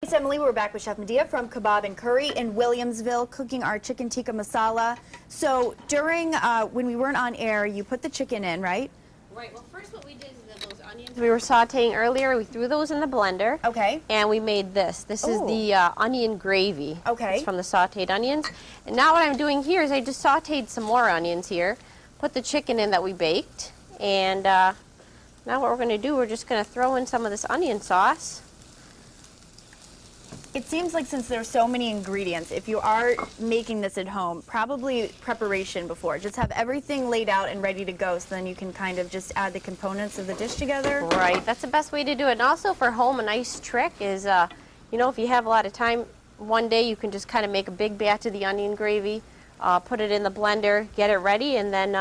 It's Emily. We're back with Chef Madeeha from Kebab and Curry in Williamsville, cooking our chicken tikka masala. So during when we weren't on air, you put the chicken in, right? Right. Well, first what we did is that those onions we were sautéing earlier, we threw those in the blender. Okay. And we made this. This is the onion gravy. Okay. It's from the sautéed onions. And now what I'm doing here is I just sautéed some more onions here, put the chicken in that we baked, and now what we're going to do, we're just going to throw in some of this onion sauce. It seems like since there's so many ingredients, if you are making this at home, probably preparation before. Just have everything laid out and ready to go, so then you can kind of just add the components of the dish together. Right, that's the best way to do it. And also for home, a nice trick is, you know, if you have a lot of time, one day you can just kind of make a big batch of the onion gravy, put it in the blender, get it ready, and then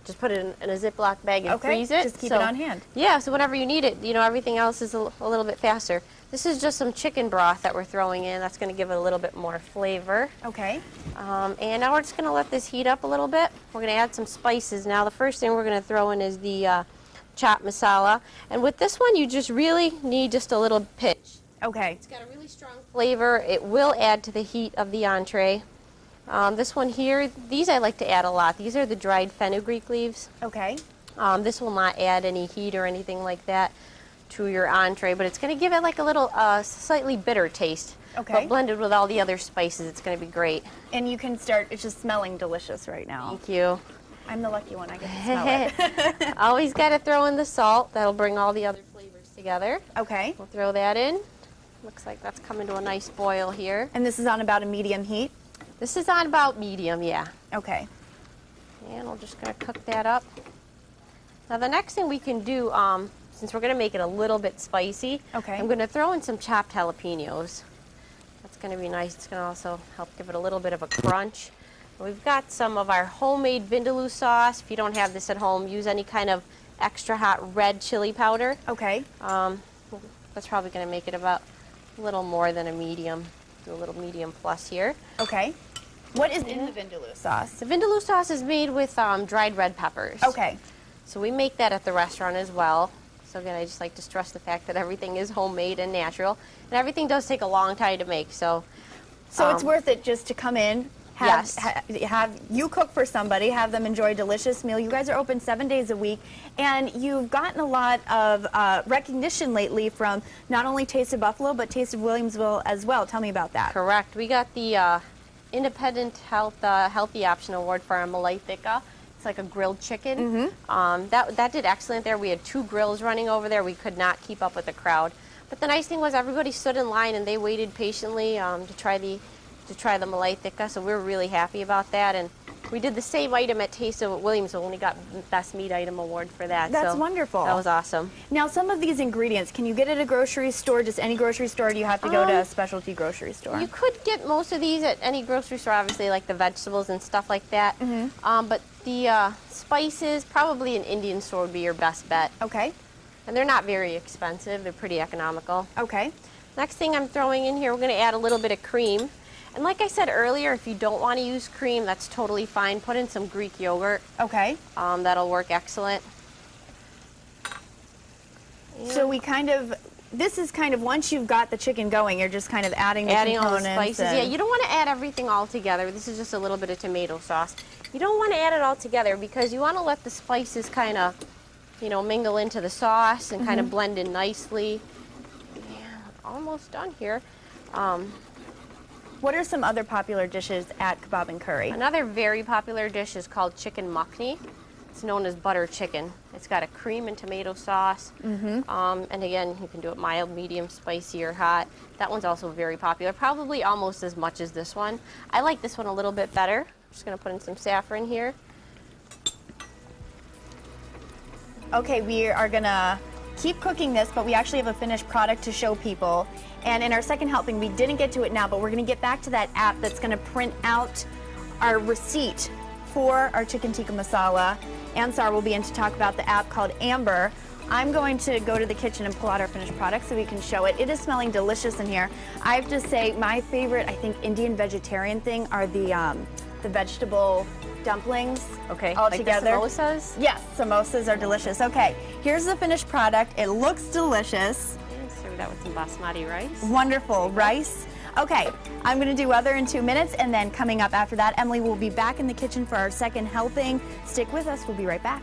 just put it in a Ziploc bag and freeze it. Just keep it on hand. Yeah, so whenever you need it, you know, everything else is a little bit faster. This is just some chicken broth that we're throwing in. That's going to give it a little bit more flavor. Okay. And now we're just going to let this heat up a little bit. We're going to add some spices. Now the first thing we're going to throw in is the chopped masala. And with this one, you just really need just a little pinch. Okay. It's got a really strong flavor. It will add to the heat of the entree. This one here, these I like to add a lot. These are the dried fenugreek leaves. Okay. This will not add any heat or anything like that to your entree, but it's going to give it like a little slightly bitter taste. Okay. But blended with all the other spices, it's going to be great. And you can start, it's just smelling delicious right now. Thank you. I'm the lucky one, I get to smell it. Always got to throw in the salt. That'll bring all the other flavors together. Okay. We'll throw that in. Looks like that's coming to a nice boil here. And this is on about a medium heat? This is on about medium, yeah. Okay. And we're just going to cook that up. Now the next thing we can do, since we're going to make it a little bit spicy, okay, I'm going to throw in some chopped jalapenos. That's going to be nice. It's going to also help give it a little bit of a crunch. We've got some of our homemade vindaloo sauce. If you don't have this at home, use any kind of extra hot red chili powder. Okay. That's probably going to make it about a little more than a medium. Do a little medium plus here. Okay. What is in the vindaloo sauce? The vindaloo sauce is made with dried red peppers. Okay. So we make that at the restaurant as well. So again, I just like to stress the fact that everything is homemade and natural, and everything does take a long time to make. So it's worth it just to come in, have you cook for somebody, have them enjoy a delicious meal. You guys are open 7 days a week, and you've gotten a lot of recognition lately from not only Taste of Buffalo, but Taste of Williamsville as well. Tell me about that. Correct. We got the Independent Healthy Option Award for our malai tikka. It's like a grilled chicken. Mm-hmm. That did excellent there. We had 2 grills running over there. We could not keep up with the crowd. But the nice thing was everybody stood in line and they waited patiently to try the malai tikka. So we were really happy about that. And we did the same item at Taste of Williamsville, and we got Best Meat Item Award for that. That's so wonderful. That was awesome. Now, some of these ingredients, can you get at a grocery store, just any grocery store, or do you have to go to a specialty grocery store? You could get most of these at any grocery store, obviously, like the vegetables and stuff like that. Mm-hmm. But the spices, probably an Indian store would be your best bet. Okay. And they're not very expensive. They're pretty economical. Okay. Next thing I'm throwing in here, we're going to add a little bit of cream. And like I said earlier, if you don't want to use cream, that's totally fine. Put in some Greek yogurt. Okay. That'll work excellent. So this is kind of, once you've got the chicken going, you're just kind of adding the components. All the spices. Yeah, you don't want to add everything all together. This is just a little bit of tomato sauce. You don't want to add it all together because you want to let the spices kind of, you know, mingle into the sauce and kind of blend in nicely. Yeah, almost done here. What are some other popular dishes at Kebab and Curry? Another very popular dish is called chicken makhni. It's known as butter chicken. It's got a cream and tomato sauce. And again, you can do it mild, medium, spicy, or hot. That one's also very popular, probably almost as much as this one. I like this one a little bit better. I'm just going to put in some saffron here. Okay, we are going to keep cooking this, but we actually have a finished product to show people. And in our second helping, we didn't get to it now, but we're going to get back to that app that's going to print out our receipt for our chicken tikka masala. Ansar will be in to talk about the app called Amber. I'm going to go to the kitchen and pull out our finished product so we can show it. It is smelling delicious in here. I have to say, my favorite, I think, Indian vegetarian thing are the vegetable dumplings. Okay, all like together. The samosas? Yes, samosas are delicious. Okay, here's the finished product. It looks delicious. that with some basmati rice. Wonderful. Rice. Okay, I'm going to do other in 2 minutes, and then coming up after that, Emily will be back in the kitchen for our second helping. Stick with us. We'll be right back.